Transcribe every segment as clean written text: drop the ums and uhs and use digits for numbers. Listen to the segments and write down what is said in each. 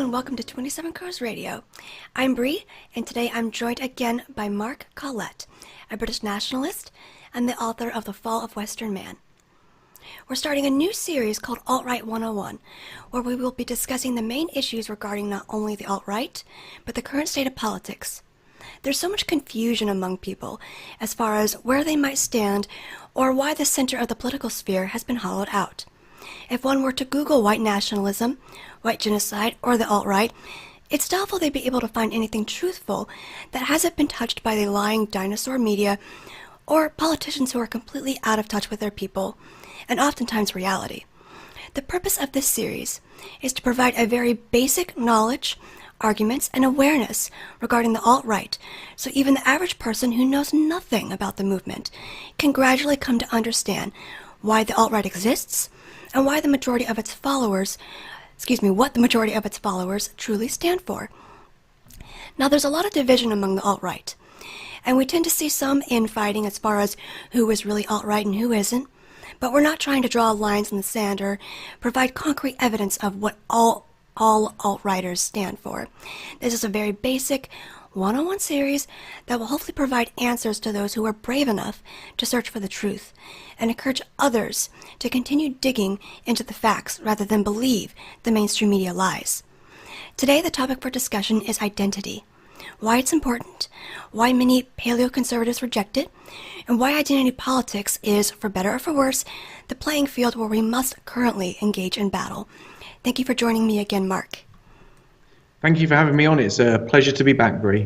and welcome to 27 Crows Radio. I'm Bree, and today I'm joined again by Mark Collett, a British nationalist and the author of The Fall of Western Man. We're starting a new series called Alt-Right 101, where we will be discussing the main issues regarding not only the alt-right, but the current state of politics. There's so much confusion among people as far as where they might stand or why the center of the political sphere has been hollowed out. If one were to Google white nationalism, white genocide, or the alt-right, it's doubtful they'd be able to find anything truthful that hasn't been touched by the lying dinosaur media or politicians who are completely out of touch with their people, and oftentimes reality. The purpose of this series is to provide a very basic knowledge, arguments, and awareness regarding the alt-right, so even the average person who knows nothing about the movement can gradually come to understand why the alt-right exists and why the majority of its followers, what the majority of its followers truly stand for. Now, there's a lot of division among the alt-right, and we tend to see some infighting as far as who is really alt-right and who isn't, but we're not trying to draw lines in the sand or provide concrete evidence of what all alt-righters stand for. This is a very basic one-on-one series that will hopefully provide answers to those who are brave enough to search for the truth and encourage others to continue digging into the facts rather than believe the mainstream media lies. Today, the topic for discussion is identity, why it's important, why many paleoconservatives reject it, and why identity politics is, for better or for worse, the playing field where we must currently engage in battle. Thank you for joining me again, Mark. Thank you for having me on. It's a pleasure to be back, Bree.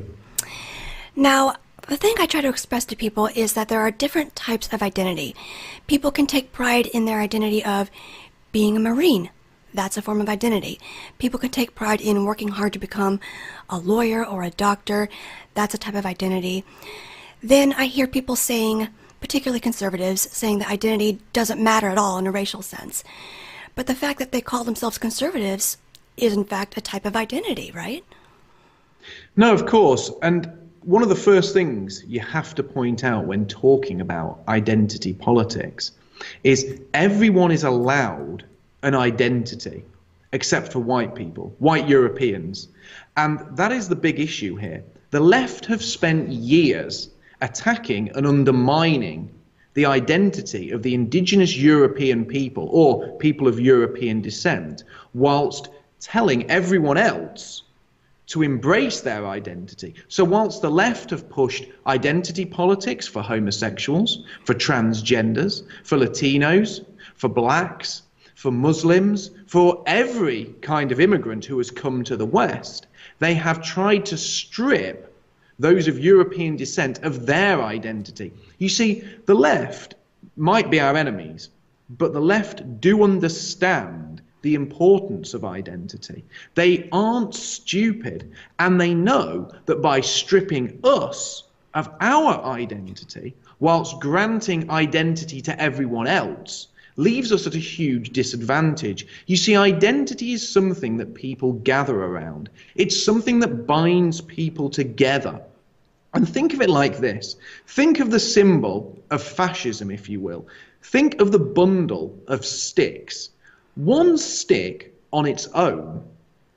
Now, the thing I try to express to people is that there are different types of identity. People can take pride in their identity of being a Marine. That's a form of identity. People can take pride in working hard to become a lawyer or a doctor. That's a type of identity. Then I hear people saying, particularly conservatives, saying that identity doesn't matter at all in a racial sense. But the fact that they call themselves conservatives is in fact a type of identity, right? No, of course. And one of the first things you have to point out when talking about identity politics is everyone is allowed an identity, except for white people, white Europeans. And that is the big issue here. The left have spent years attacking and undermining the identity of the indigenous European people or people of European descent, whilst telling everyone else to embrace their identity. So whilst the left have pushed identity politics for homosexuals, for transgenders, for Latinos, for blacks, for Muslims, for every kind of immigrant who has come to the West, they have tried to strip those of European descent of their identity. You see, the left might be our enemies, but the left do understand the importance of identity. They aren't stupid, and they know that by stripping us of our identity, whilst granting identity to everyone else, leaves us at a huge disadvantage. You see, identity is something that people gather around. It's something that binds people together. And think of it like this. Think of the symbol of fascism, if you will. Think of the bundle of sticks. One stick on its own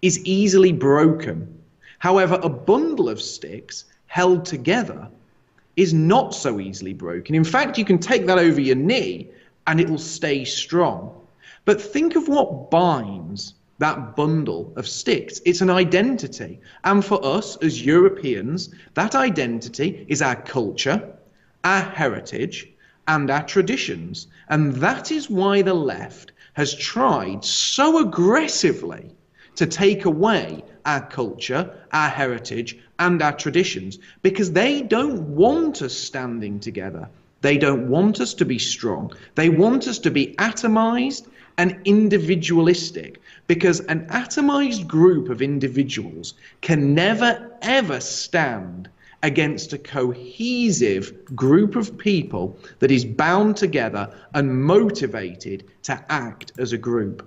is easily broken. However, a bundle of sticks held together is not so easily broken. In fact, you can take that over your knee and it will stay strong. But think of what binds that bundle of sticks. It's an identity. And for us as Europeans, that identity is our culture, our heritage, and our traditions. And that is why the left has tried so aggressively to take away our culture, our heritage, and our traditions, because they don't want us standing together. They don't want us to be strong. They want us to be atomized and individualistic, because an atomized group of individuals can never, ever stand against a cohesive group of people that is bound together and motivated to act as a group.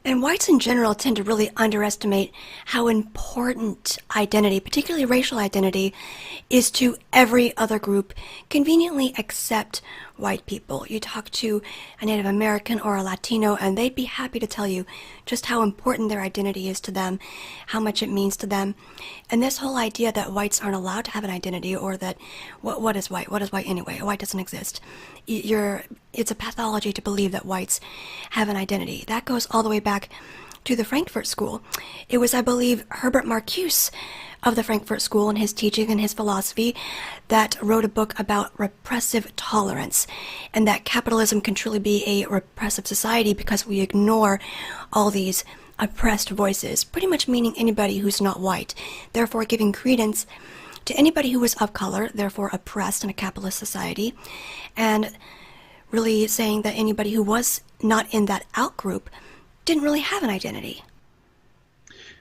And whites in general tend to really underestimate how important identity, particularly racial identity, is to every other group conveniently except white people. You talk to a Native American or a Latino, and they'd be happy to tell you just how important their identity is to them, how much it means to them. And this whole idea that whites aren't allowed to have an identity, or that what is white? What is white anyway? White doesn't exist. It's a pathology to believe that whites have an identity. That goes all the way back to the Frankfurt School. It was, I believe, Herbert Marcuse of the Frankfurt School and his teaching and his philosophy that wrote a book about repressive tolerance, and that capitalism can truly be a repressive society because we ignore all these oppressed voices, pretty much meaning anybody who's not white, therefore giving credence to anybody who was of color, therefore oppressed in a capitalist society, and really saying that anybody who was not in that out group didn't really have an identity.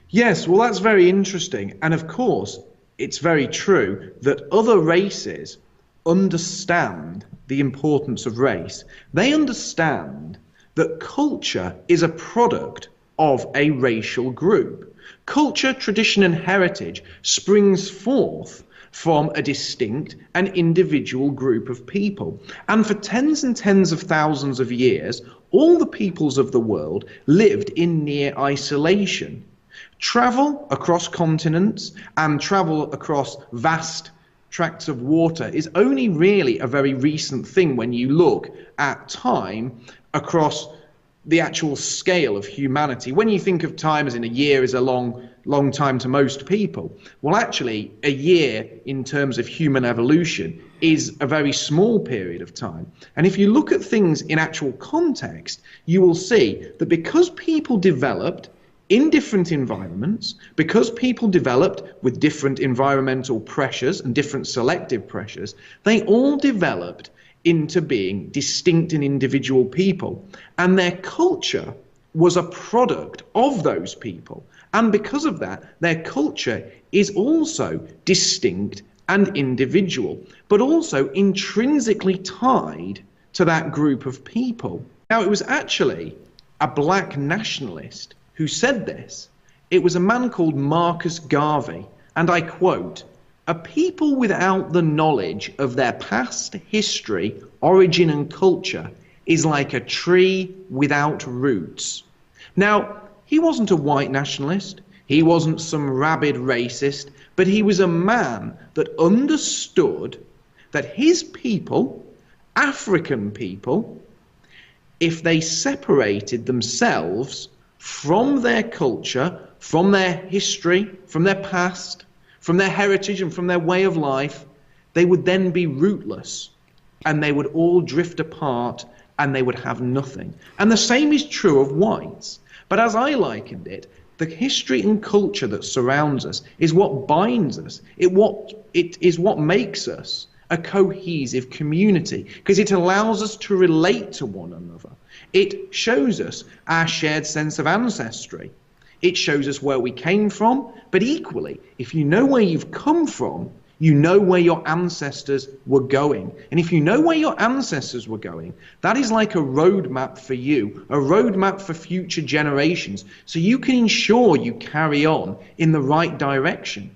Yes, well, that's very interesting. And of course, it's very true that other races understand the importance of race. They understand that culture is a product of a racial group. Culture, tradition, and heritage springs forth from a distinct and individual group of people. And for tens and tens of thousands of years, all the peoples of the world lived in near isolation. Travel across continents and travel across vast tracts of water is only really a very recent thing when you look at time across the actual scale of humanity. When you think of time as in a year is a long time to most people, well, actually, a year in terms of human evolution is a very small period of time. And if you look at things in actual context, you will see that because people developed in different environments, because people developed with different environmental pressures and different selective pressures, they all developed into being distinct and individual people. And their culture was a product of those people. And because of that, their culture is also distinct and individual, but also intrinsically tied to that group of people. Now, it was actually a black nationalist who said this. It was a man called Marcus Garvey, and I quote, "A people without the knowledge of their past history, origin, and culture is like a tree without roots." Now, he wasn't a white nationalist, he wasn't some rabid racist, but he was a man that understood that his people, African people, if they separated themselves from their culture, from their history, from their past, from their heritage and from their way of life, they would then be rootless and they would all drift apart and they would have nothing. And the same is true of whites. But as I likened it, the history and culture that surrounds us is what binds us. It is what makes us a cohesive community, because it allows us to relate to one another. It shows us our shared sense of ancestry. It shows us where we came from, but equally, if you know where you've come from, you know where your ancestors were going. And if you know where your ancestors were going, that is like a roadmap for you, a roadmap for future generations, so you can ensure you carry on in the right direction.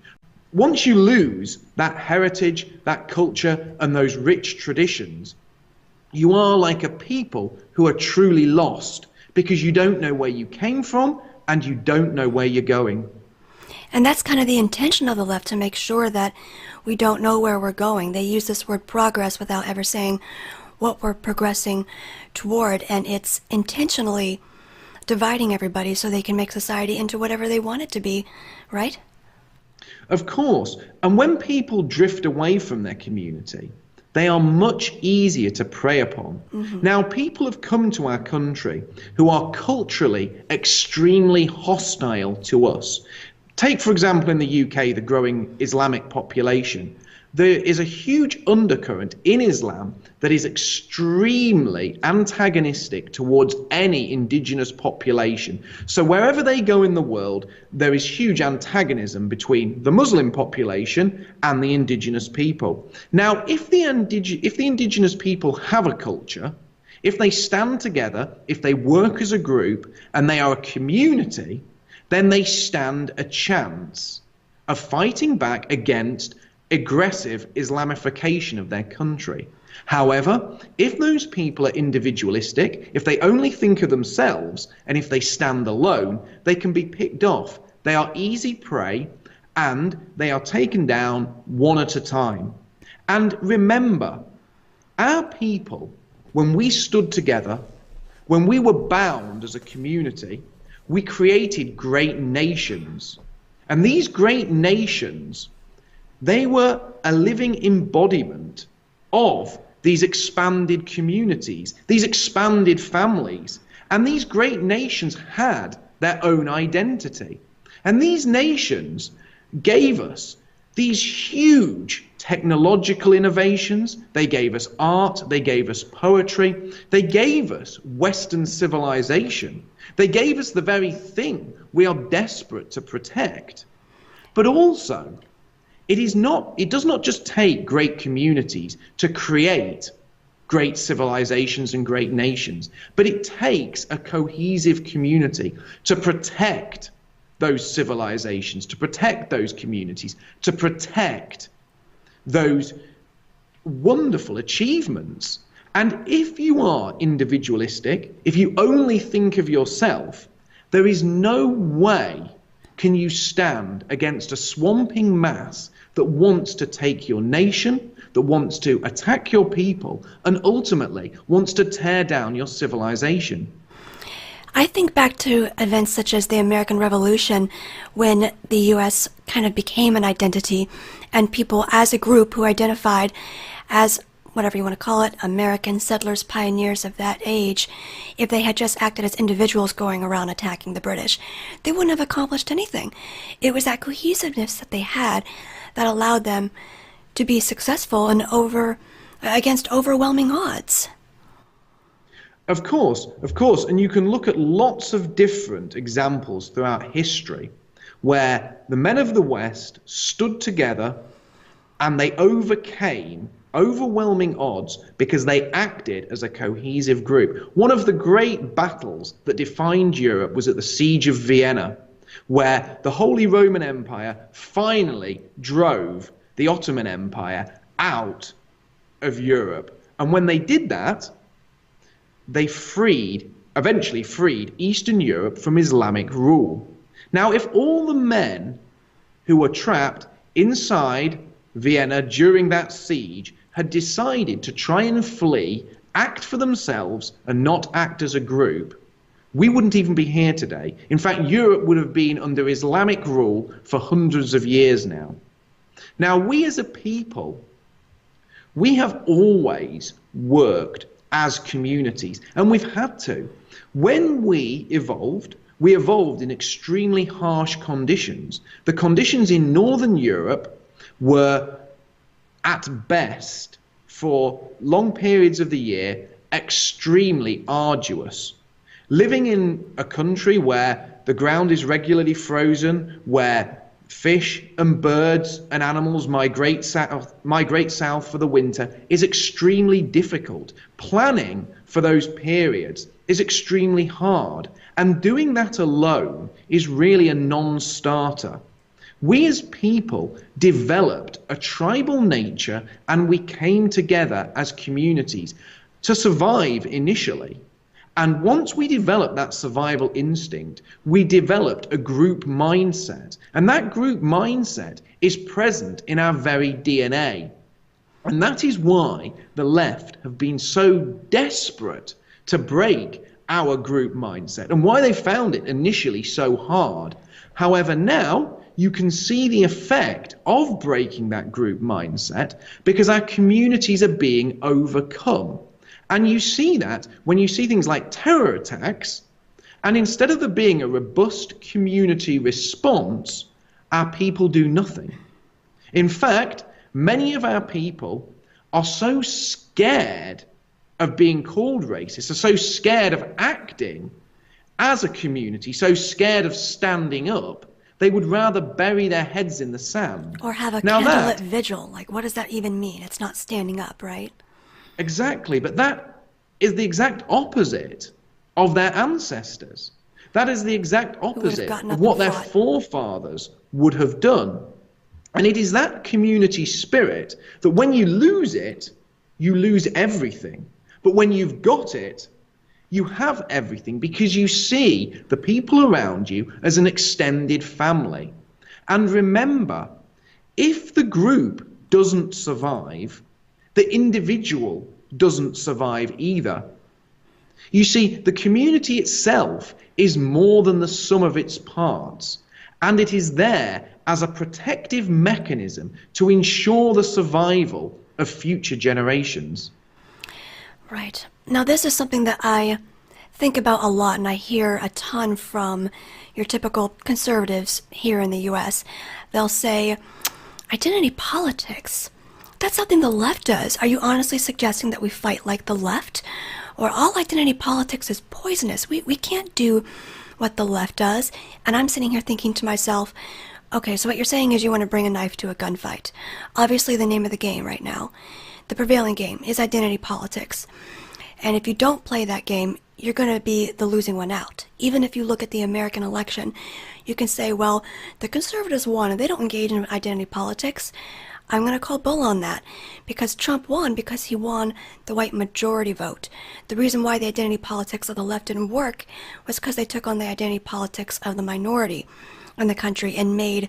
Once you lose that heritage, that culture, and those rich traditions, you are like a people who are truly lost, because you don't know where you came from and you don't know where you're going. And that's kind of the intention of the left, to make sure that we don't know where we're going. They use this word progress without ever saying what we're progressing toward, and it's intentionally dividing everybody so they can make society into whatever they want it to be, right? Of course. And when people drift away from their community, they are much easier to prey upon. Mm-hmm. Now, people have come to our country who are culturally extremely hostile to us. Take, for example, in the UK, the growing Islamic population. There is a huge undercurrent in Islam that is extremely antagonistic towards any indigenous population. So wherever they go in the world, there is huge antagonism between the Muslim population and the indigenous people. Now, if the indigenous people have a culture, If they stand together, if they work as a group, and they are a community, then they stand a chance of fighting back against aggressive Islamification of their country. However, if those people are individualistic, if they only think of themselves, and if they stand alone, they can be picked off. They are easy prey, and they are taken down one at a time. And remember, our people, when we stood together, when we were bound as a community, we created great nations. And these great nations, they were a living embodiment of these expanded communities, these expanded families. And these great nations had their own identity. And these nations gave us these huge technological innovations. They gave us art, they gave us poetry, they gave us Western civilization. They gave us the very thing we are desperate to protect. But also, it does not just take great communities to create great civilizations and great nations, but it takes a cohesive community to protect those civilizations, to protect those communities, to protect those wonderful achievements. And if you are individualistic, if you only think of yourself, there is no way can you stand against a swamping mass that wants to take your nation, that wants to attack your people, and ultimately wants to tear down your civilization. I think back to events such as the American Revolution, when the U.S. kind of became an identity, and people as a group who identified as, whatever you want to call it, American settlers, pioneers of that age, if they had just acted as individuals going around attacking the British, they wouldn't have accomplished anything. It was that cohesiveness that they had that allowed them to be successful and against overwhelming odds. Of course, and you can look at lots of different examples throughout history where the men of the West stood together and they overcame overwhelming odds because they acted as a cohesive group. One of the great battles that defined Europe was at the Siege of Vienna, where the Holy Roman Empire finally drove the Ottoman Empire out of Europe. And when they did that, they eventually freed Eastern Europe from Islamic rule. Now, if all the men who were trapped inside Vienna during that siege had decided to try and flee, act for themselves, and not act as a group, we wouldn't even be here today. In fact, Europe would have been under Islamic rule for hundreds of years now. Now, we as a people, we have always worked as communities, and we've had to. When we evolved in extremely harsh conditions. The conditions in Northern Europe were, at best, for long periods of the year, extremely arduous. Living in a country where the ground is regularly frozen, where fish and birds and animals migrate south for the winter is extremely difficult. Planning for those periods is extremely hard, and doing that alone is really a non-starter. We as people developed a tribal nature, and we came together as communities to survive initially. And once we developed that survival instinct, we developed a group mindset. And that group mindset is present in our very DNA. And that is why the left have been so desperate to break our group mindset, and why they found it initially so hard. However, now you can see the effect of breaking that group mindset because our communities are being overcome. And you see that when you see things like terror attacks, and instead of there being a robust community response, our people do nothing. In fact, many of our people are so scared of being called racist, are so scared of acting as a community, so scared of standing up, they would rather bury their heads in the sand. Or have a candlelit vigil. Like, what does that even mean? It's not standing up, right? Exactly, but that is the exact opposite of their ancestors. That is the exact opposite of what their forefathers would have done. And it is that community spirit that when you lose it, you lose everything. But when you've got it, you have everything, because you see the people around you as an extended family. And remember, if the group doesn't survive, the individual doesn't survive either. You see, the community itself is more than the sum of its parts, and it is there as a protective mechanism to ensure the survival of future generations. Right. Now, this is something that I think about a lot, and I hear a ton from your typical conservatives here in the U.S. They'll say, identity politics, that's something the left does. Are you honestly suggesting that we fight like the left? Or all identity politics is poisonous. We can't do what the left does. And I'm sitting here thinking to myself, okay, so what you're saying is you want to bring a knife to a gunfight. Obviously the name of the game right now, the prevailing game, is identity politics. And if you don't play that game, you're going to be the losing one out. Even if you look at the American election, you can say, well, the conservatives won and they don't engage in identity politics. I'm going to call bull on that, because Trump won because he won the white majority vote. The reason why the identity politics of the left didn't work was because they took on the identity politics of the minority in the country and made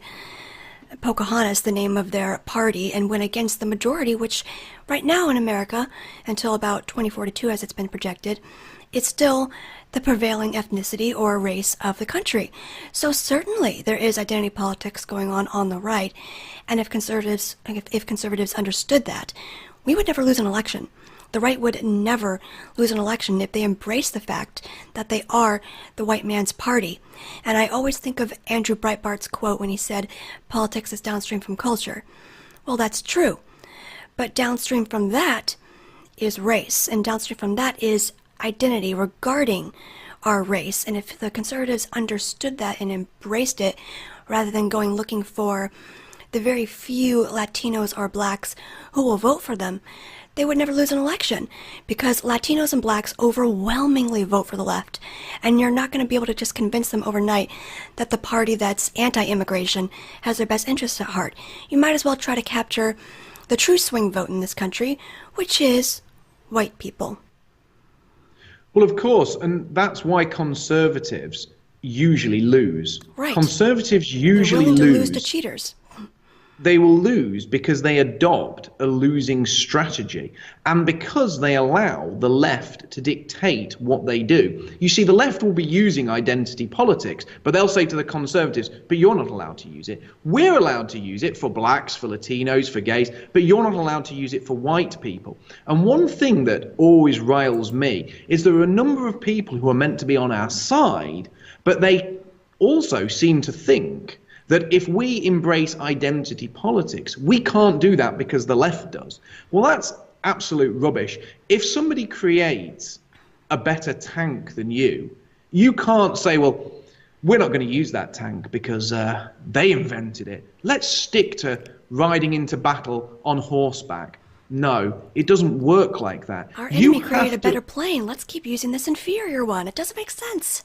Pocahontas the name of their party and went against the majority, which right now in America, until about 2042 as it's been projected, it's still the prevailing ethnicity or race of the country. So certainly there is identity politics going on the right, and if conservatives understood that, we would never lose an election. The right would never lose an election if they embraced the fact that they are the white man's party. And I always think of Andrew Breitbart's quote when he said, politics is downstream from culture. Well, that's true. But downstream from that is race, and downstream from that is identity regarding our race. And if the conservatives understood that and embraced it, rather than going looking for the very few Latinos or blacks who will vote for them, they would never lose an election, because Latinos and blacks overwhelmingly vote for the left. And you're not going to be able to just convince them overnight that the party that's anti-immigration has their best interests at heart. You might as well try to capture the true swing vote in this country, which is white people. Well, of course, and that's why conservatives usually lose. Right. Conservatives usually They're willing to lose. lose to cheaters. They will lose because they adopt a losing strategy, and because they allow the left to dictate what they do. You see, the left will be using identity politics, but they'll say to the conservatives, but you're not allowed to use it. We're allowed to use it for blacks, for Latinos, for gays, but you're not allowed to use it for white people. And one thing that always riles me is there are a number of people who are meant to be on our side, but they also seem to think that if we embrace identity politics, we can't do that because the left does. Well, that's absolute rubbish. If somebody creates a better tank than you, you can't say, well, we're not going to use that tank because they invented it. Let's stick to riding into battle on horseback. No, it doesn't work like that. Our enemy created a better plane. Let's keep using this inferior one. It doesn't make sense.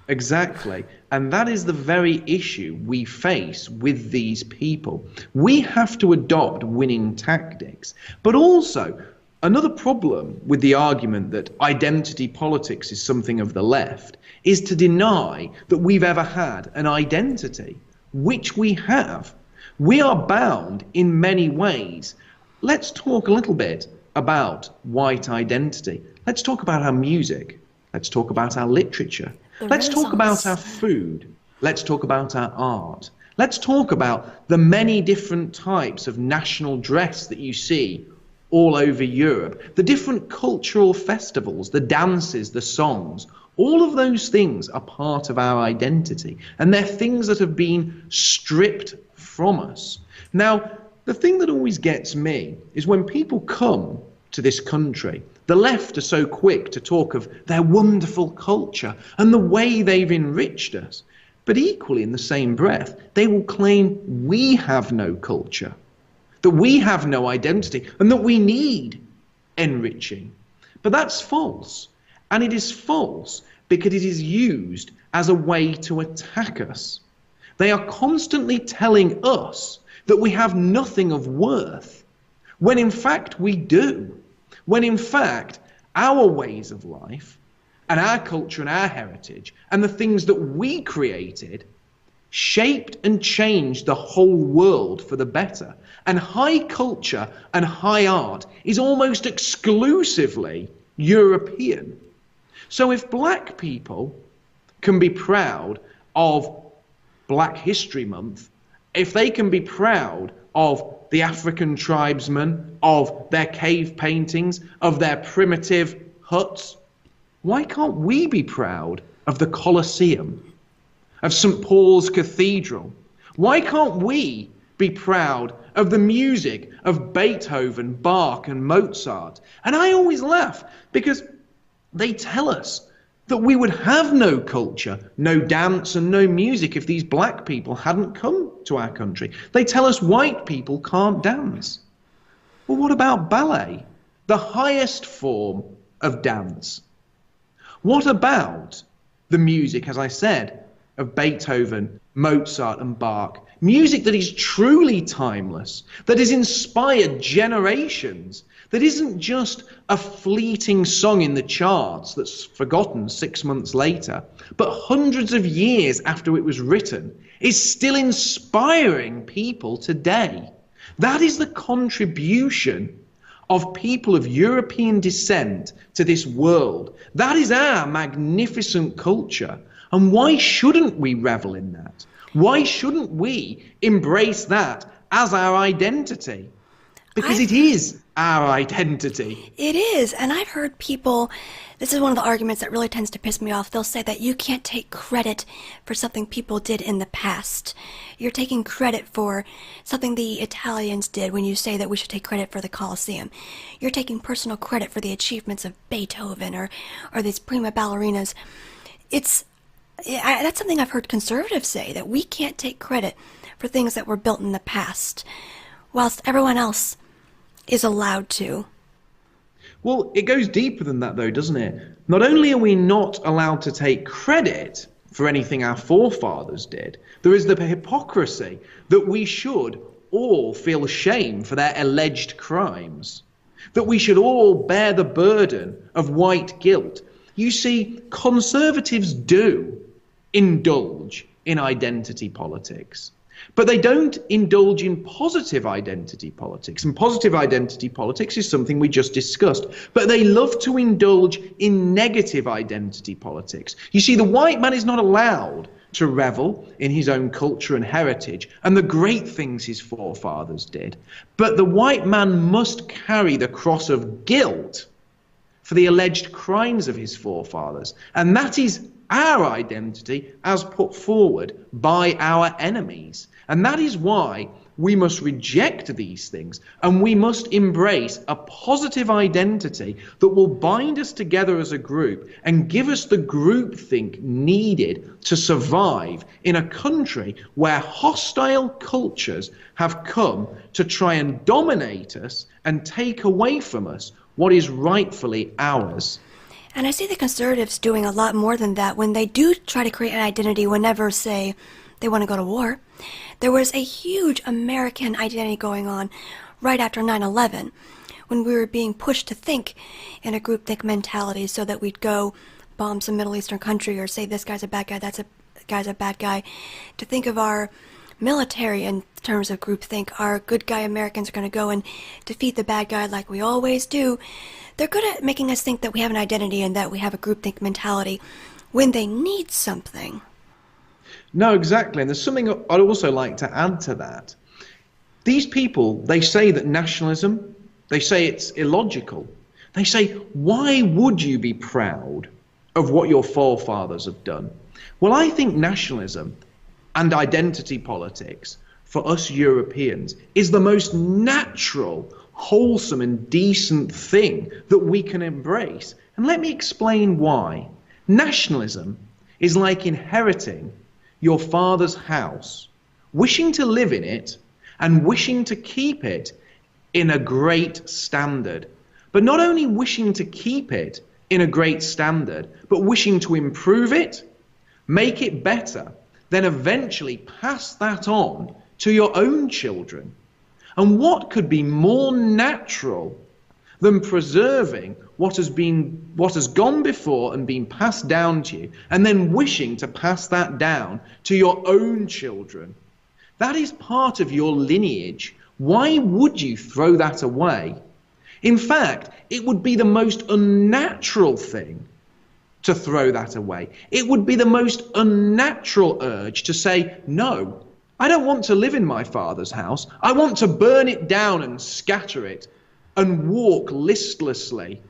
Exactly. And that is the very issue we face with these people. We have to adopt winning tactics. But also, another problem with the argument that identity politics is something of the left is to deny that we've ever had an identity, which we have. We are bound in many ways. Let's talk a little bit about white identity. Let's talk about our music. Let's talk about our literature. Let's talk about our food. Let's talk about our art. Let's talk about the many different types of national dress that you see all over Europe, the different cultural festivals, the dances, the songs. All of those things are part of our identity, and they're things that have been stripped from us. Now, the thing that always gets me is when people come to this country, the left are so quick to talk of their wonderful culture and the way they've enriched us. But equally in the same breath, they will claim we have no culture, that we have no identity, and that we need enriching. But that's false. And it is false because it is used as a way to attack us. They are constantly telling us that we have nothing of worth, when in fact we do. When in fact our ways of life and our culture and our heritage and the things that we created shaped and changed the whole world for the better. And high culture and high art is almost exclusively European. So if black people can be proud of Black History Month, if they can be proud of the African tribesmen, of their cave paintings, of their primitive huts, why can't we be proud of the Colosseum, of St. Paul's Cathedral? Why can't we be proud of the music of Beethoven, Bach, and Mozart? And I always laugh because they tell us that we would have no culture, no dance, and no music if these black people hadn't come to our country. They tell us white people can't dance. Well, what about ballet, the highest form of dance? What about the music, as I said, of Beethoven, Mozart, and Bach? Music that is truly timeless, that has inspired generations, that isn't just a fleeting song in the charts that's forgotten 6 months later, but hundreds of years after it was written, is still inspiring people today. That is the contribution of people of European descent to this world. That is our magnificent culture. And why shouldn't we revel in that? Why shouldn't we embrace that as our identity? Because it is our identity. It is. And I've heard people, this is one of the arguments that really tends to piss me off. They'll say that you can't take credit for something people did in the past. You're taking credit for something the Italians did when you say that we should take credit for the Colosseum. You're taking personal credit for the achievements of Beethoven or these prima ballerinas. That's something I've heard conservatives say, that we can't take credit for things that were built in the past, whilst everyone else is allowed to. Well, it goes deeper than that, though, doesn't it? Not only are we not allowed to take credit for anything our forefathers did, there is the hypocrisy that we should all feel shame for their alleged crimes, that we should all bear the burden of white guilt. You see, conservatives do indulge in identity politics, but they don't indulge in positive identity politics. And positive identity politics is something we just discussed. But they love to indulge in negative identity politics. You see, the white man is not allowed to revel in his own culture and heritage and the great things his forefathers did. But the white man must carry the cross of guilt for the alleged crimes of his forefathers. And that is our identity as put forward by our enemies. And that is why we must reject these things, and we must embrace a positive identity that will bind us together as a group and give us the groupthink needed to survive in a country where hostile cultures have come to try and dominate us and take away from us what is rightfully ours. And I see the conservatives doing a lot more than that when they do try to create an identity whenever, say, they want to go to war. There was a huge American identity going on right after 9/11, when we were being pushed to think in a groupthink mentality so that we'd go bomb some Middle Eastern country or say this guy's a bad guy, that guy's a bad guy. To think of our military in terms of groupthink, our good guy Americans are going to go and defeat the bad guy like we always do. They're good at making us think that we have an identity and that we have a groupthink mentality when they need something. No, exactly. And there's something I'd also like to add to that. These people, they say that nationalism, they say it's illogical. They say, why would you be proud of what your forefathers have done? Well, I think nationalism and identity politics for us Europeans is the most natural, wholesome and decent thing that we can embrace. And let me explain why. Nationalism is like inheriting your father's house, wishing to live in it and wishing to keep it in a great standard. but not only wishing to keep it in a great standard, but wishing to improve it, make it better, then eventually pass that on to your own children. And what could be more natural than preserving what has gone before and been passed down to you, and then wishing to pass that down to your own children? That is part of your lineage. Why would you throw that away? In fact, it would be the most unnatural thing to throw that away. It would be the most unnatural urge to say, no, I don't want to live in my father's house. I want to burn it down and scatter it and walk listlessly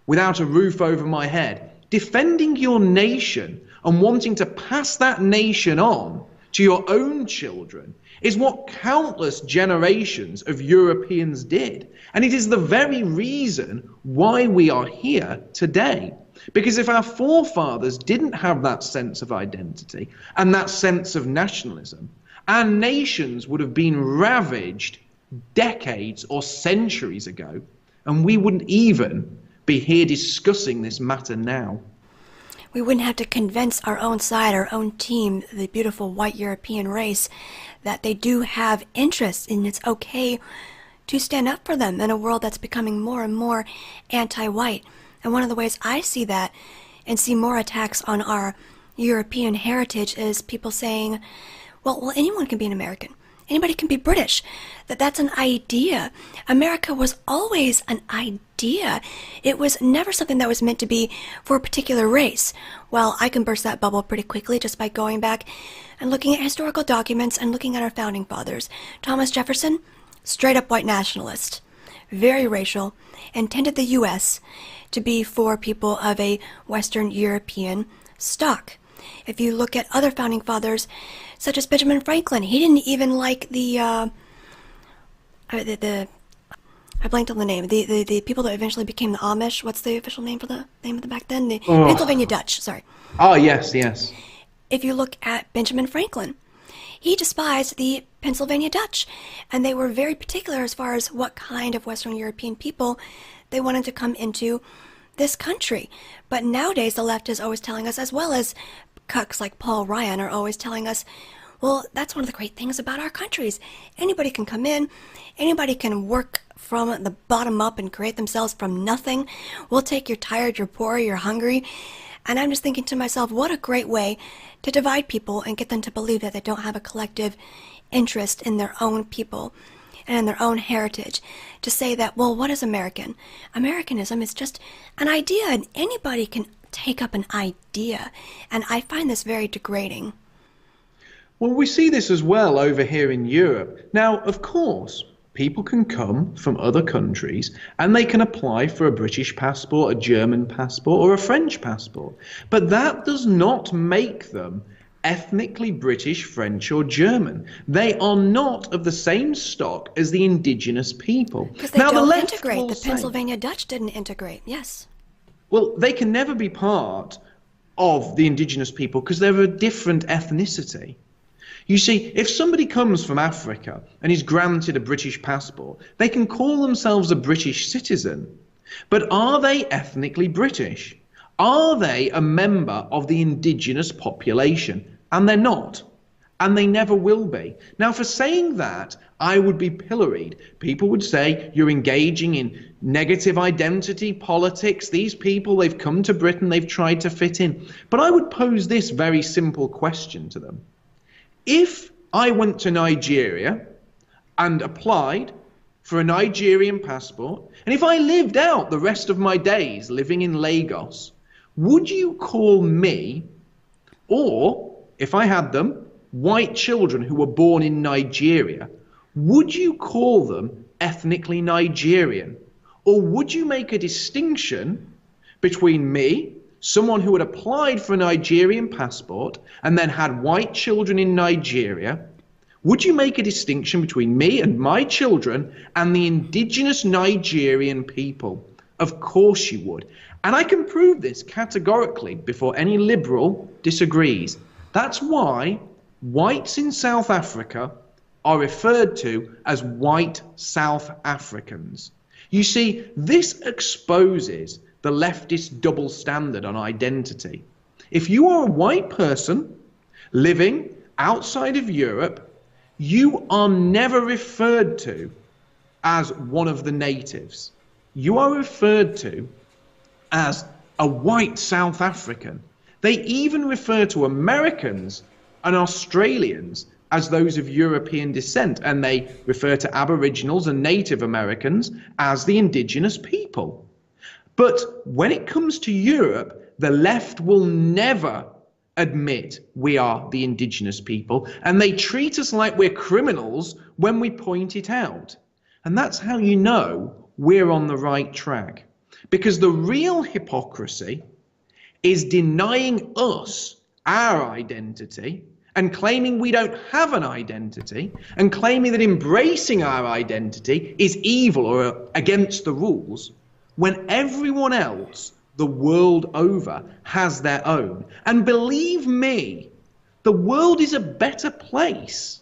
without a roof over my head. Defending your nation and wanting to pass that nation on to your own children is what countless generations of Europeans did. And it is the very reason why we are here today. Because if our forefathers didn't have that sense of identity and that sense of nationalism, our nations would have been ravaged decades or centuries ago, and we wouldn't even be here discussing this matter now. We wouldn't have to convince our own side, our own team, the beautiful white European race, that they do have interests and it's okay to stand up for them in a world that's becoming more and more anti-white. And one of the ways I see that and see more attacks on our European heritage is people saying, well, anyone can be an American. Anybody can be British. That's an idea. America was always an idea. It was never something that was meant to be for a particular race. Well, I can burst that bubble pretty quickly just by going back and looking at historical documents and looking at our founding fathers. Thomas Jefferson, straight up white nationalist, very racial, intended the U.S. to be for people of a Western European stock. If you look at other founding fathers, such as Benjamin Franklin, he didn't even like I blanked on the name. The people that eventually became the Amish. What's the official name for the name of the back then? The Pennsylvania Dutch. Sorry. Oh yes, yes. If you look at Benjamin Franklin, he despised the Pennsylvania Dutch, and they were very particular as far as what kind of Western European people they wanted to come into this country. But nowadays, the left is always telling us, as well as cucks like Paul Ryan are always telling us, well, that's one of the great things about our countries. Anybody can come in, anybody can work from the bottom up and create themselves from nothing. We'll take you're tired, you're poor, you're hungry. And I'm just thinking to myself, what a great way to divide people and get them to believe that they don't have a collective interest in their own people and in their own heritage. To say that, well, what is American? Americanism is just an idea, and anybody can take up an idea. And I find this very degrading. Well, we see this as well over here in Europe. Now, of course, people can come from other countries and they can apply for a British passport, a German passport, or a French passport. But that does not make them ethnically British, French, or German. They are not of the same stock as the indigenous people. Because they don't integrate. The Pennsylvania Dutch didn't integrate, yes. Well, they can never be part of the indigenous people because they're a different ethnicity. You see, if somebody comes from Africa and is granted a British passport, they can call themselves a British citizen. But are they ethnically British? Are they a member of the indigenous population? And they're not. And they never will be. Now, for saying that, I would be pilloried. People would say, you're engaging in negative identity politics. These people, they've come to Britain, they've tried to fit in. But I would pose this very simple question to them. If I went to Nigeria and applied for a Nigerian passport, and if I lived out the rest of my days living in Lagos, would you call me, or if I had them, white children who were born in Nigeria, would you call them ethnically Nigerian? Or would you make a distinction between me, someone who had applied for a Nigerian passport and then had white children in Nigeria? Would you make a distinction between me and my children and the indigenous Nigerian people? Of course you would. And I can prove this categorically before any liberal disagrees. That's why whites in South Africa are referred to as white South Africans. You see, this exposes the leftist double standard on identity. If you are a white person living outside of Europe, you are never referred to as one of the natives. You are referred to as a white South African. They even refer to Americans and Australians as those of European descent, and they refer to Aboriginals and Native Americans as the indigenous people. But when it comes to Europe, the left will never admit we are the indigenous people, and they treat us like we're criminals when we point it out. And that's how you know we're on the right track. Because the real hypocrisy is denying us our identity and claiming we don't have an identity, and claiming that embracing our identity is evil or against the rules, when everyone else the world over has their own. And believe me, the world is a better place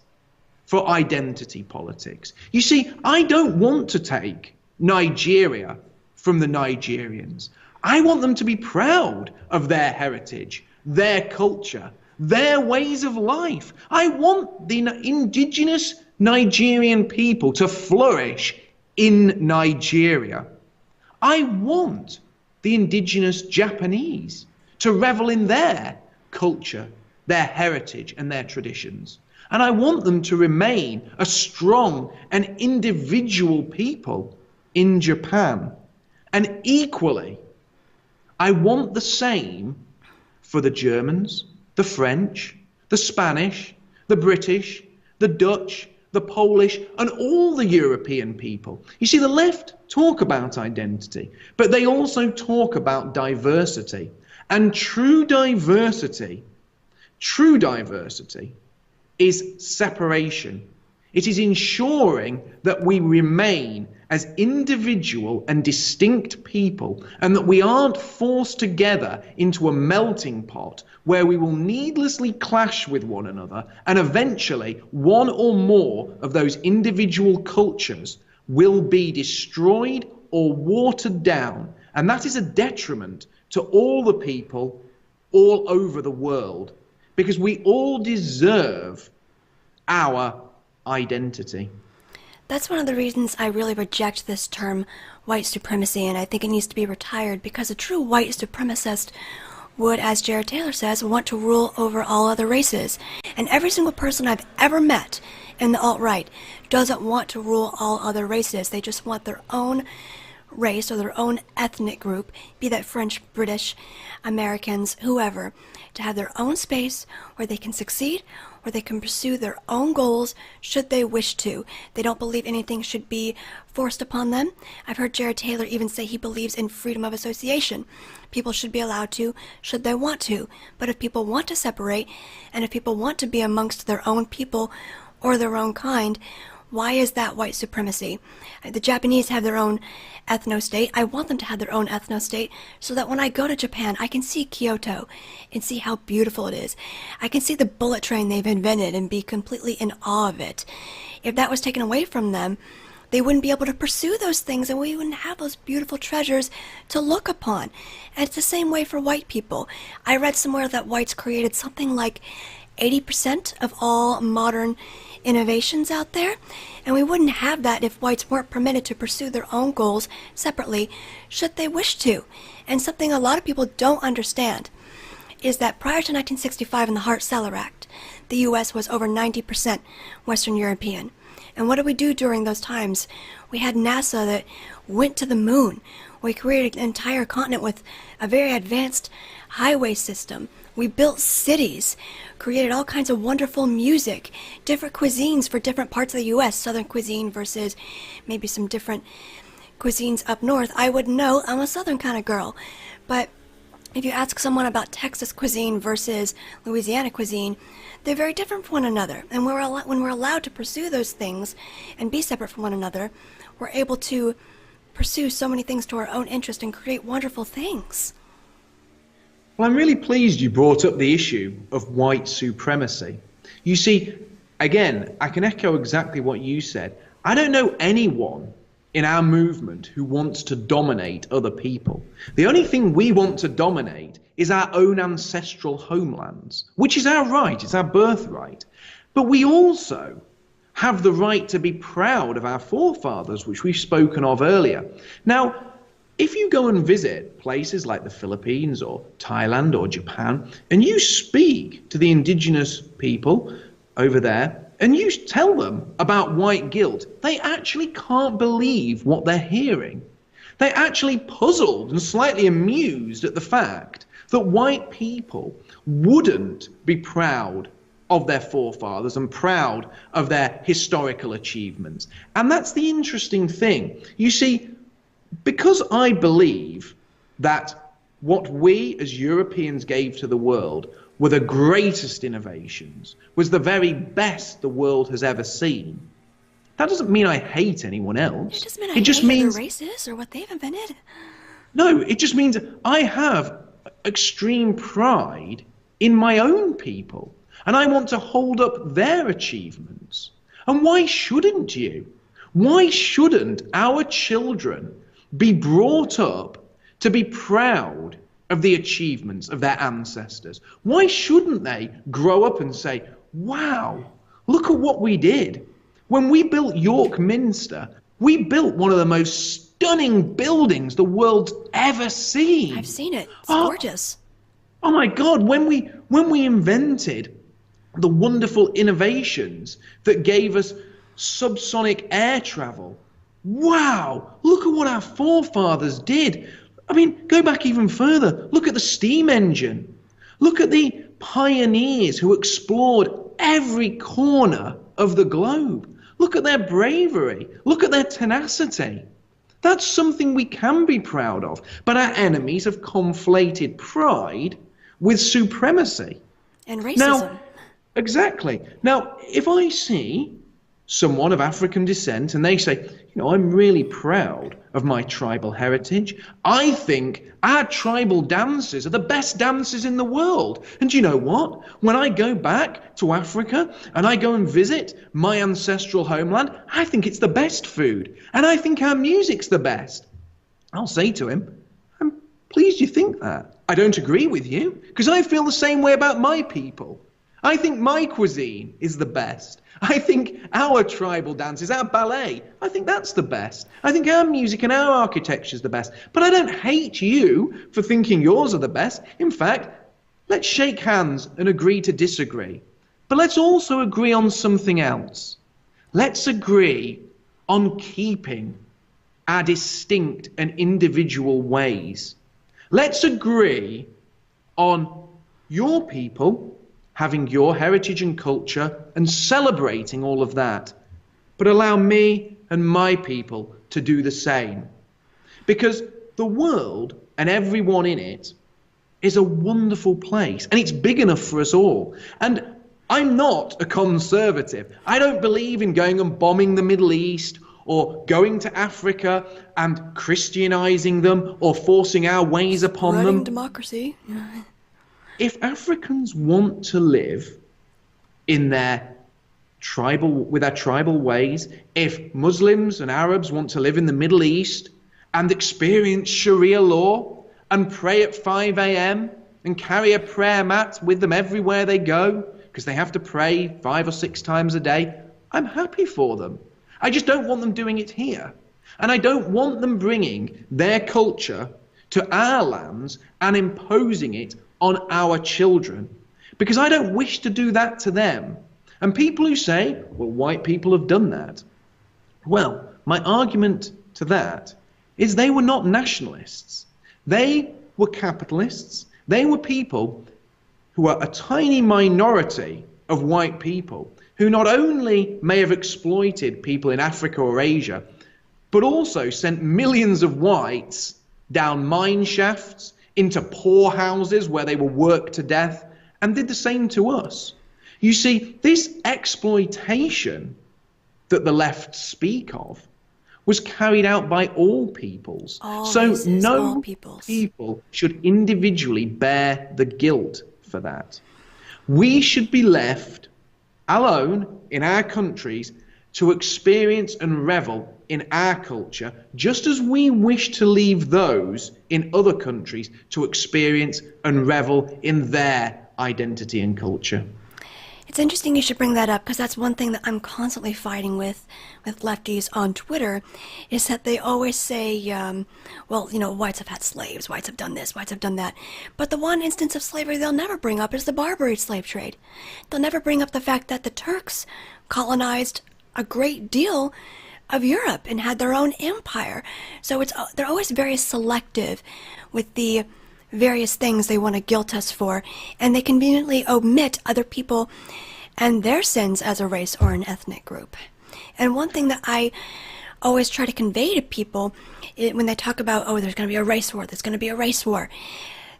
for identity politics. You see, I don't want to take Nigeria from the Nigerians. I want them to be proud of their heritage, their culture, their ways of life. I want the indigenous Nigerian people to flourish in Nigeria. I want the indigenous Japanese to revel in their culture, their heritage, and their traditions. And I want them to remain a strong and individual people in Japan. And equally, I want the same for the Germans, the French, the Spanish, the British, the Dutch, the Polish, and all the European people. You see, the left talk about identity, but they also talk about diversity. And true diversity is separation. It is ensuring that we remain as individual and distinct people, and that we aren't forced together into a melting pot where we will needlessly clash with one another, and eventually one or more of those individual cultures will be destroyed or watered down. And that is a detriment to all the people all over the world, because we all deserve our identity. That's one of the reasons I really reject this term white supremacy, and I think it needs to be retired, because a true white supremacist would, as Jared Taylor says, want to rule over all other races. And every single person I've ever met in the alt-right doesn't want to rule all other races. They just want their own race or their own ethnic group, be that French, British, Americans, whoever, to have their own space where they can succeed, where they can pursue their own goals should they wish to. They don't believe anything should be forced upon them. I've heard Jared Taylor even say he believes in freedom of association. People should be allowed to, should they want to. But if people want to separate, and if people want to be amongst their own people or their own kind, why is that white supremacy? The Japanese have their own ethno-state. I want them to have their own ethno-state so that when I go to Japan, I can see Kyoto and see how beautiful it is. I can see the bullet train they've invented and be completely in awe of it. If that was taken away from them, they wouldn't be able to pursue those things, and we wouldn't have those beautiful treasures to look upon. And it's the same way for white people. I read somewhere that whites created something like 80% of all modern innovations out there, and we wouldn't have that if whites weren't permitted to pursue their own goals separately should they wish to. And something a lot of people don't understand is that prior to 1965 and the Hart-Celler Act, the U.S. was over 90% Western European. And what did we do during those times? We had NASA that went to the moon. We created an entire continent with a very advanced highway system. We built cities, created all kinds of wonderful music, different cuisines for different parts of the U.S., Southern cuisine versus maybe some different cuisines up north. I wouldn't know. I'm a Southern kind of girl. But if you ask someone about Texas cuisine versus Louisiana cuisine, they're very different from one another. And when we're allowed to pursue those things and be separate from one another, we're able to pursue so many things to our own interest and create wonderful things. Well, I'm really pleased you brought up the issue of white supremacy. You see, again, I can echo exactly what you said. I don't know anyone in our movement who wants to dominate other people. The only thing we want to dominate is our own ancestral homelands, which is our right, it's our birthright. But we also have the right to be proud of our forefathers, which we've spoken of earlier. Now, if you go and visit places like the Philippines or Thailand or Japan, and you speak to the indigenous people over there, and you tell them about white guilt, they actually can't believe what they're hearing. They're actually puzzled and slightly amused at the fact that white people wouldn't be proud of their forefathers and proud of their historical achievements. And that's the interesting thing. You see, because I believe that what we as Europeans gave to the world were the greatest innovations, was the very best the world has ever seen, that doesn't mean I hate anyone else. It doesn't mean I hate other races or what they've invented. No, it just means I have extreme pride in my own people, and I want to hold up their achievements. And why shouldn't you? Why shouldn't our children be brought up to be proud of the achievements of their ancestors? Why shouldn't they grow up and say, wow, look at what we did? When we built York Minster, we built one of the most stunning buildings the world's ever seen. I've seen it. It's gorgeous. Oh my God, when we invented the wonderful innovations that gave us subsonic air travel, wow, look at what our forefathers did. I mean, go back even further. Look at the steam engine. Look at the pioneers who explored every corner of the globe. Look at their bravery. Look at their tenacity. That's something we can be proud of. But our enemies have conflated pride with supremacy. And racism. Now, exactly. Now, if I see someone of African descent and they say, you know, I'm really proud of my tribal heritage. I think our tribal dances are the best dances in the world. And you know what? When I go back to Africa and I go and visit my ancestral homeland, I think it's the best food. And I think our music's the best. I'll say to him, I'm pleased you think that. I don't agree with you because I feel the same way about my people. I think my cuisine is the best. I think our tribal dances, our ballet, I think that's the best. I think our music and our architecture is the best. But I don't hate you for thinking yours are the best. In fact, let's shake hands and agree to disagree. But let's also agree on something else. Let's agree on keeping our distinct and individual ways. Let's agree on your people having your heritage and culture and celebrating all of that. But allow me and my people to do the same. Because the world and everyone in it is a wonderful place and it's big enough for us all. And I'm not a conservative. I don't believe in going and bombing the Middle East or going to Africa and Christianizing them or forcing our ways upon them. Democracy. If Africans want to live in their with their tribal ways, if Muslims and Arabs want to live in the Middle East and experience Sharia law and pray at 5 a.m. and carry a prayer mat with them everywhere they go because they have to pray 5 or 6 times a day, I'm happy for them. I just don't want them doing it here. And I don't want them bringing their culture to our lands and imposing it on our children, because I don't wish to do that to them. And people who say, well, white people have done that. Well, my argument to that is they were not nationalists. They were capitalists. They were people who were a tiny minority of white people who not only may have exploited people in Africa or Asia, but also sent millions of whites down mine shafts, into poorhouses where they were worked to death, and did the same to us. You see, this exploitation that the left speak of was carried out by all peoples. So no people should individually bear the guilt for that. We should be left alone in our countries to experience and revel in our culture, just as we wish to leave those in other countries to experience and revel in their identity and culture. It's interesting you should bring that up, because that's one thing that I'm constantly fighting with lefties on Twitter, is that they always say, well, you know, whites have had slaves, whites have done this, whites have done that. But the one instance of slavery they'll never bring up is the Barbary slave trade. They'll never bring up the fact that the Turks colonized a great deal of Europe and had their own empire. So they're always very selective with the various things they want to guilt us for, and they conveniently omit other people and their sins as a race or an ethnic group. And one thing that I always try to convey to people when they talk about, oh, there's going to be a race war,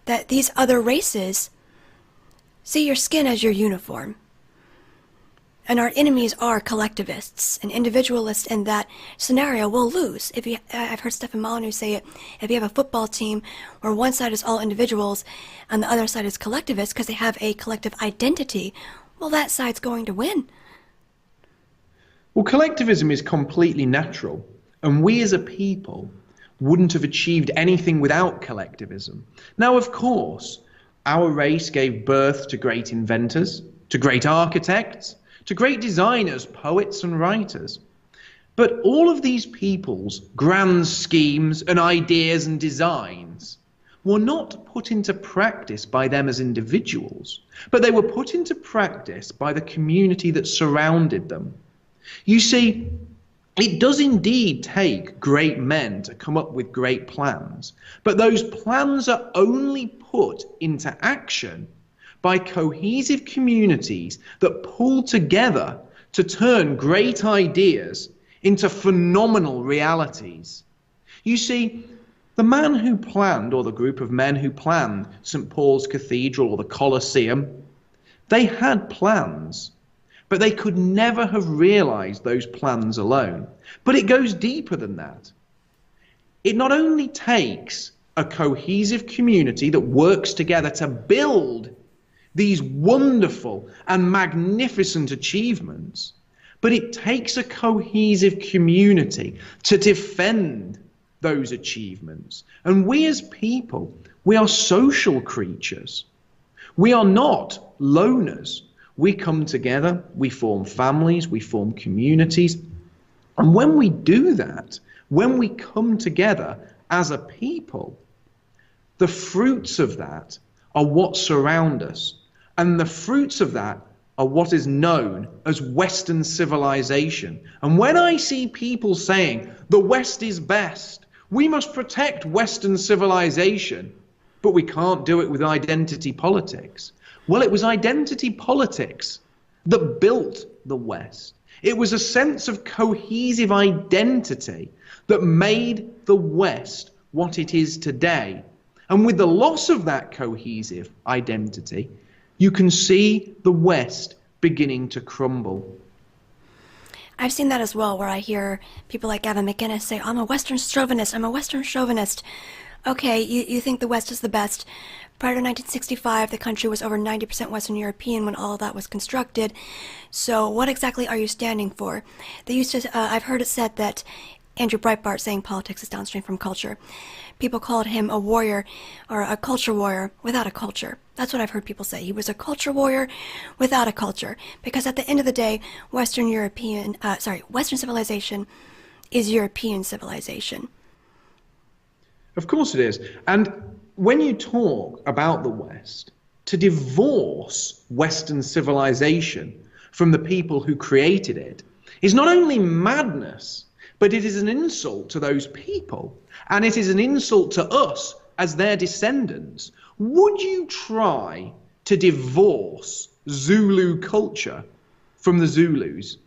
that these other races see your skin as your uniform. And our enemies are collectivists and individualists. In that scenario, we'll lose. I've heard Stefan Molyneux say it, if you have a football team where one side is all individuals and the other side is collectivists because they have a collective identity, well, that side's going to win. Well, collectivism is completely natural, and we as a people wouldn't have achieved anything without collectivism. Now, of course, our race gave birth to great inventors, to great architects, to great designers, poets and writers. But all of these people's grand schemes and ideas and designs were not put into practice by them as individuals, but they were put into practice by the community that surrounded them. You see, it does indeed take great men to come up with great plans, but those plans are only put into action by cohesive communities that pull together to turn great ideas into phenomenal realities. You see, the man who planned, or the group of men who planned St. Paul's Cathedral or the Colosseum, they had plans, but they could never have realized those plans alone. But it goes deeper than that. It not only takes a cohesive community that works together to build these wonderful and magnificent achievements, but it takes a cohesive community to defend those achievements. And we as people, we are social creatures. We are not loners. We come together, we form families, we form communities. And when we do that, when we come together as a people, the fruits of that are what surround us. And the fruits of that are what is known as Western civilization. And when I see people saying, the West is best, we must protect Western civilization, but we can't do it with identity politics. Well, it was identity politics that built the West. It was a sense of cohesive identity that made the West what it is today. And with the loss of that cohesive identity, you can see the West beginning to crumble. I've seen that as well, where I hear people like Gavin McInnes say, I'm a Western chauvinist, I'm a Western chauvinist. Okay, you think the West is the best. Prior to 1965, the country was over 90% Western European when all of that was constructed. So what exactly are you standing for? They used to, I've heard it said that Andrew Breitbart saying politics is downstream from culture. People called him a warrior or a culture warrior without a culture. That's what I've heard people say. He was a culture warrior without a culture. Because at the end of the day, Western civilization is European civilization. Of course it is. And when you talk about the West, to divorce Western civilization from the people who created it is not only madness, but it is an insult to those people, and it is an insult to us as their descendants. Would you try to divorce Zulu culture from the Zulus?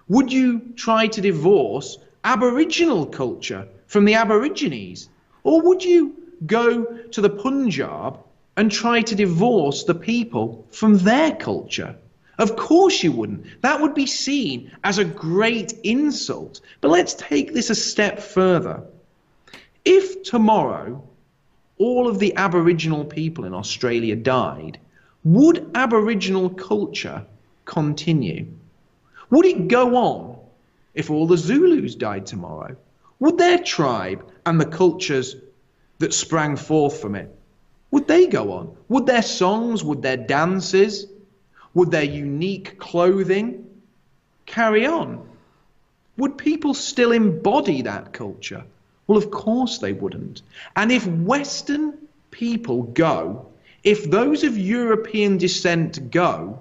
Would you try to divorce Aboriginal culture from the Aborigines? Or would you go to the Punjab and try to divorce the people from their culture? Of course you wouldn't. That would be seen as a great insult. But let's take this a step further. If tomorrow all of the Aboriginal people in Australia died, would Aboriginal culture continue? Would it go on if all the Zulus died tomorrow? Would their tribe and the cultures that sprang forth from it, would they go on? Would their songs, would their dances, would their unique clothing carry on? Would people still embody that culture? Well, of course they wouldn't. And if Western people go, if those of European descent go,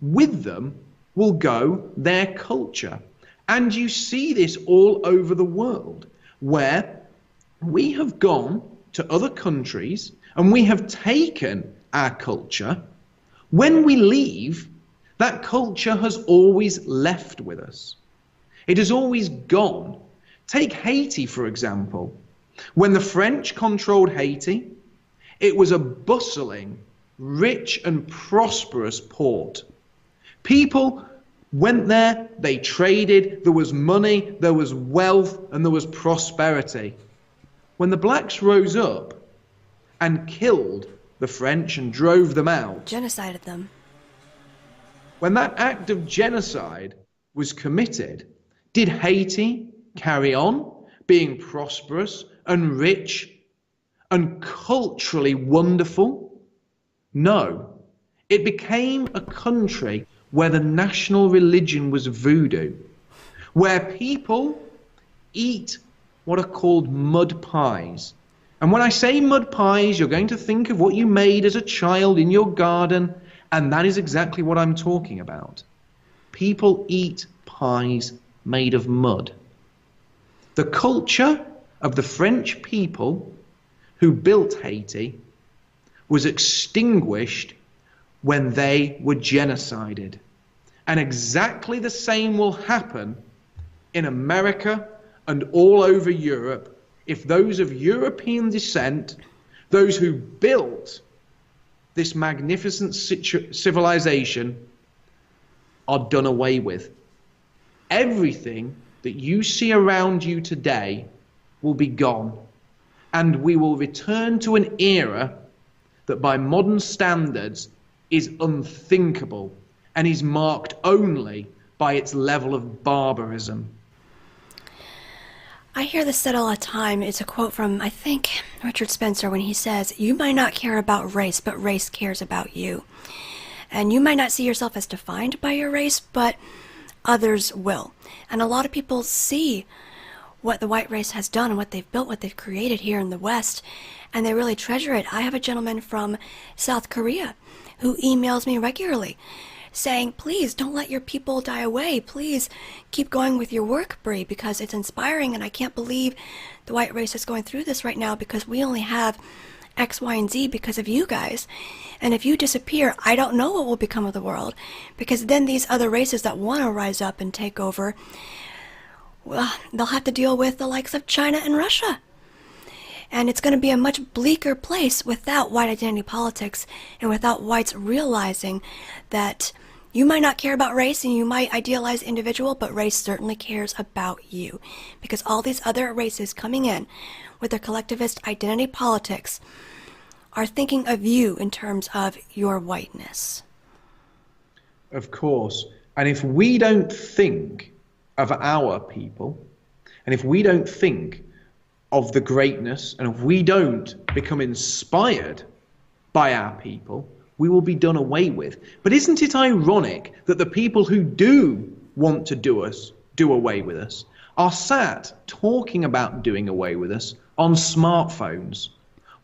with them will go their culture. And you see this all over the world, where we have gone to other countries and we have taken our culture. When we leave, that culture has always left with us. It has always gone. Take Haiti, for example. When the French controlled Haiti, it was a bustling, rich and prosperous port. People went there, they traded, there was money, there was wealth, and there was prosperity. When the blacks rose up and killed the French and drove them out, Genocided them. when that act of genocide was committed, did Haiti carry on being prosperous and rich and culturally wonderful? No. It became a country where the national religion was voodoo, where people eat what are called mud pies. And when I say mud pies, you're going to think of what you made as a child in your garden, and that is exactly what I'm talking about. People eat pies made of mud. The culture of the French people who built Haiti was extinguished when they were genocided. And exactly the same will happen in America and all over Europe if those of European descent, those who built this magnificent civilization, are done away with. Everything that you see around you today will be gone, and we will return to an era that by modern standards is unthinkable and is marked only by its level of barbarism. I hear this said all the time. It's a quote from, I think, Richard Spencer, when he says, "You might not care about race, but race cares about you." And you might not see yourself as defined by your race, but others will. And a lot of people see what the white race has done and what they've built, what they've created here in the West, and they really treasure it. I have a gentleman from South Korea who emails me regularly saying, "Please don't let your people die away. Please keep going with your work, Bree, because it's inspiring, and I can't believe the white race is going through this right now because we only have X, Y, and Z because of you guys. And if you disappear, I don't know what will become of the world, because then these other races that want to rise up and take over, well, they'll have to deal with the likes of China and Russia. And it's going to be a much bleaker place without white identity politics and without whites realizing that you might not care about race and you might idealize individual, but race certainly cares about you. Because all these other races coming in with their collectivist identity politics are thinking of you in terms of your whiteness." Of course. And if we don't think of our people, and if we don't think of the greatness, and if we don't become inspired by our people, we will be done away with. But isn't it ironic that the people who do want to do away with us are sat talking about doing away with us on smartphones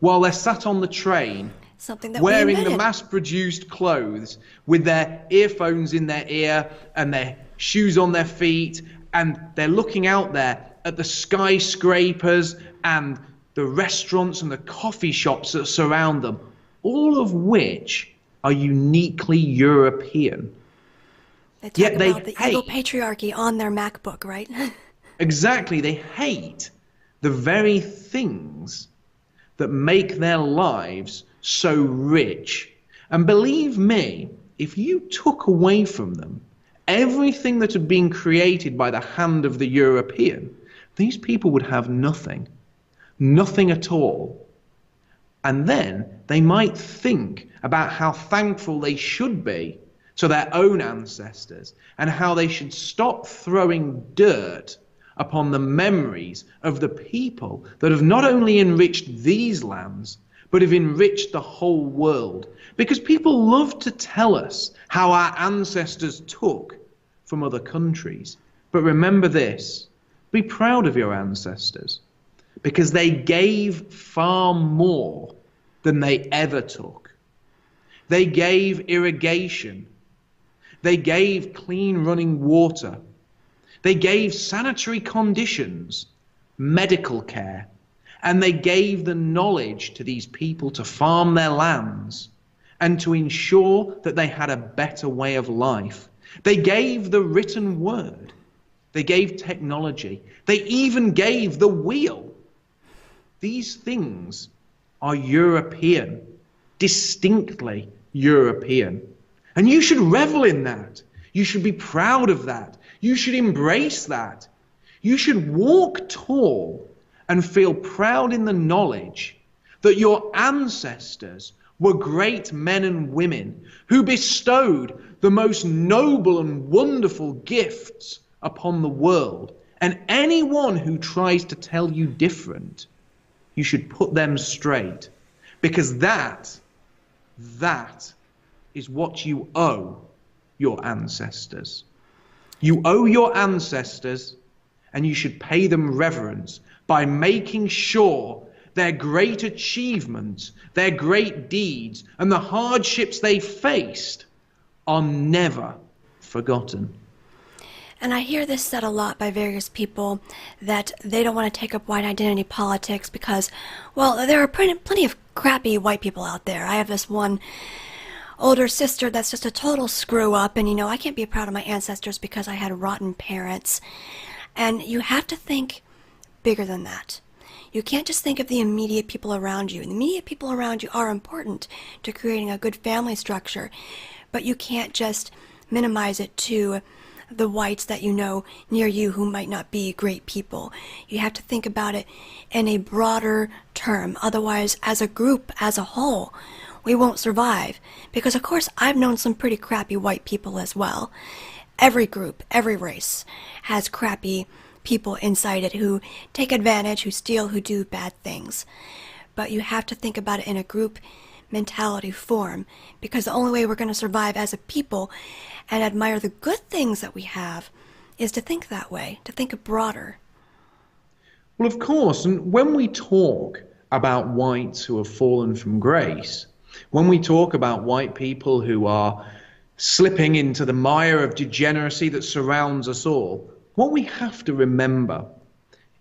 while they're sat on the train Something that wearing the mass-produced clothes with their earphones in their ear and their shoes on their feet, and they're looking out there at the skyscrapers and the restaurants and the coffee shops that surround them, all of which are uniquely European. They talk Yet they about the evil patriarchy on their MacBook, right? Exactly, they hate the very things that make their lives so rich. And believe me, if you took away from them everything that had been created by the hand of the European, these people would have nothing. Nothing at all. And then they might think about how thankful they should be to their own ancestors, and how they should stop throwing dirt upon the memories of the people that have not only enriched these lands, but have enriched the whole world. Because people love to tell us how our ancestors took from other countries. But remember this, be proud of your ancestors, because they gave far more than they ever took. They gave irrigation. They gave clean running water. They gave sanitary conditions, medical care, and they gave the knowledge to these people to farm their lands and to ensure that they had a better way of life. They gave the written word. They gave technology. They even gave the wheel. These things are European, distinctly European. And you should revel in that. You should be proud of that. You should embrace that. You should walk tall and feel proud in the knowledge that your ancestors were great men and women who bestowed the most noble and wonderful gifts upon the world. And anyone who tries to tell you different, you should put them straight, because that is what you owe your ancestors. You owe your ancestors, and you should pay them reverence by making sure their great achievements, their great deeds, and the hardships they faced are never forgotten. And I hear this said a lot by various people, that they don't want to take up white identity politics because, well, there are plenty of crappy white people out there. I have this one older sister that's just a total screw up, and I can't be proud of my ancestors because I had rotten parents. And you have to think bigger than that. You can't just think of the immediate people around you. And the immediate people around you are important to creating a good family structure, but you can't just minimize it to the whites that you know near you who might not be great people. You have to think about it in a broader term. Otherwise, as a group, as a whole, we won't survive. Because, of course, I've known some pretty crappy white people as well. Every group, every race has crappy people inside it who take advantage, who steal, who do bad things. But you have to think about it in a group mentality form, because the only way we're going to survive as a people and admire the good things that we have is to think that way, to think broader. Well, of course, and when we talk about whites who have fallen from grace, when we talk about white people who are slipping into the mire of degeneracy that surrounds us all, what we have to remember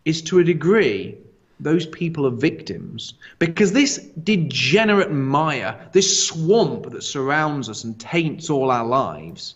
is, to a degree, those people are victims, because this degenerate mire, this swamp that surrounds us and taints all our lives,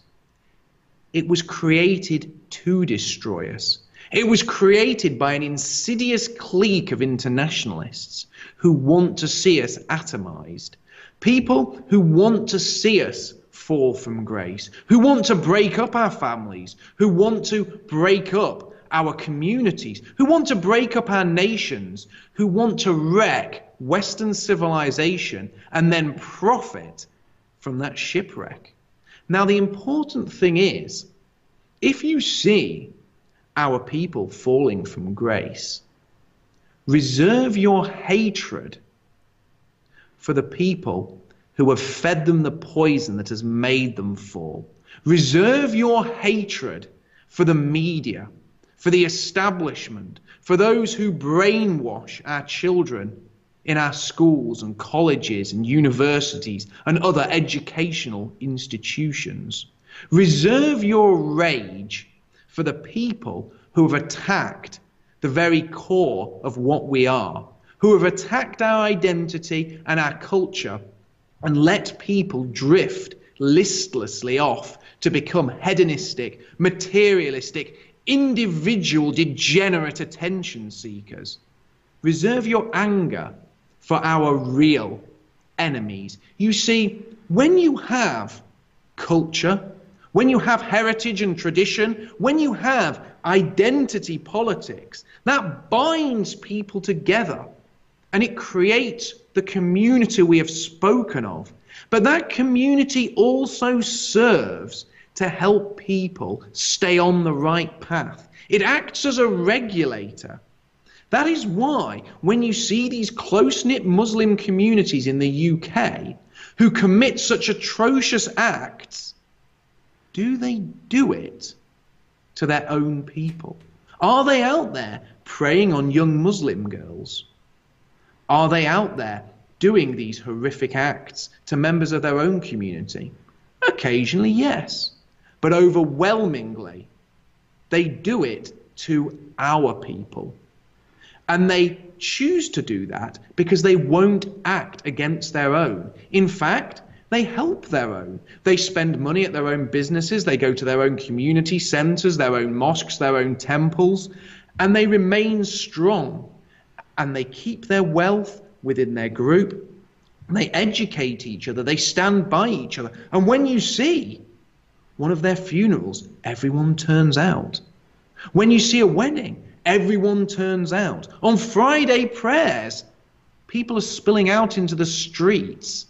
it was created to destroy us. It was created by an insidious clique of internationalists who want to see us atomized. People who want to see us fall from grace, who want to break up our families, who want to break up our communities, who want to break up our nations, who want to wreck Western civilization and then profit from that shipwreck. Now, the important thing is, if you see our people falling from grace, reserve your hatred for the people who have fed them the poison that has made them fall. Reserve your hatred for the media, for the establishment, for those who brainwash our children in our schools and colleges and universities and other educational institutions. Reserve your rage for the people who have attacked the very core of what we are, who have attacked our identity and our culture and let people drift listlessly off to become hedonistic, materialistic, individual, degenerate attention seekers. Reserve your anger for our real enemies. You see, when you have culture, when you have heritage and tradition, when you have identity politics, that binds people together and it creates the community we have spoken of. But that community also serves to help people stay on the right path. It acts as a regulator. That is why when you see these close-knit Muslim communities in the UK who commit such atrocious acts, do they do it to their own people? Are they out there preying on young Muslim girls? Are they out there doing these horrific acts to members of their own community? Occasionally, yes. But overwhelmingly, they do it to our people. And they choose to do that because they won't act against their own. In fact, they help their own. They spend money at their own businesses. They go to their own community centers, their own mosques, their own temples, and they remain strong. And they keep their wealth within their group. They educate each other. They stand by each other. And when you see one of their funerals, everyone turns out. When you see a wedding, everyone turns out. On Friday prayers, people are spilling out into the streets.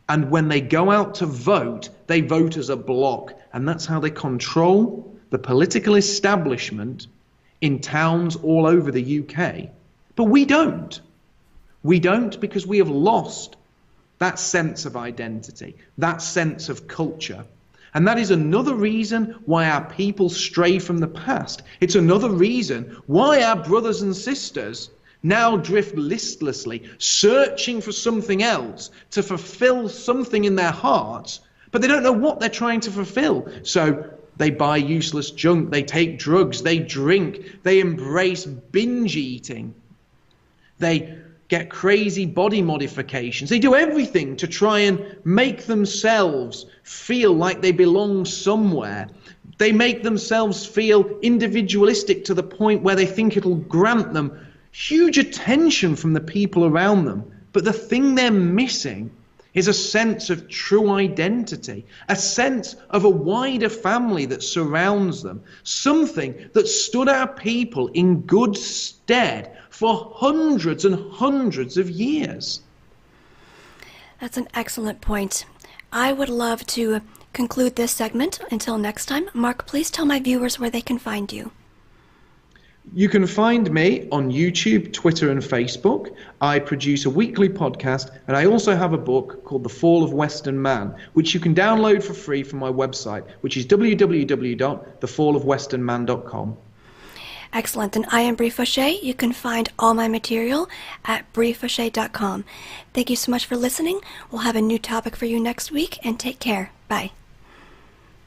And when they go out to vote, they vote as a bloc. And that's how they control the political establishment in towns all over the UK. But we don't. We don't because we have lost that sense of identity, that sense of culture. And that is another reason why our people stray from the past. It's another reason why our brothers and sisters now drift listlessly, searching for something else to fulfill something in their hearts, but they don't know what they're trying to fulfill. So they buy useless junk, they take drugs, they drink, they embrace binge eating, they get crazy body modifications. They do everything to try and make themselves feel like they belong somewhere. They make themselves feel individualistic to the point where they think it'll grant them huge attention from the people around them. But the thing they're missing is a sense of true identity, a sense of a wider family that surrounds them, something that stood our people in good stead for hundreds and hundreds of years. That's an excellent point. I would love to conclude this segment. Until next time, Mark, please tell my viewers where they can find you. You can find me on YouTube, Twitter, and Facebook. I produce a weekly podcast, and I also have a book called The Fall of Western Man, which you can download for free from my website, which is www.thefallofwesternman.com. Excellent. And I am Brie Fauché. You can find all my material at briefauché.com. Thank you so much for listening. We'll have a new topic for you next week, and take care. Bye.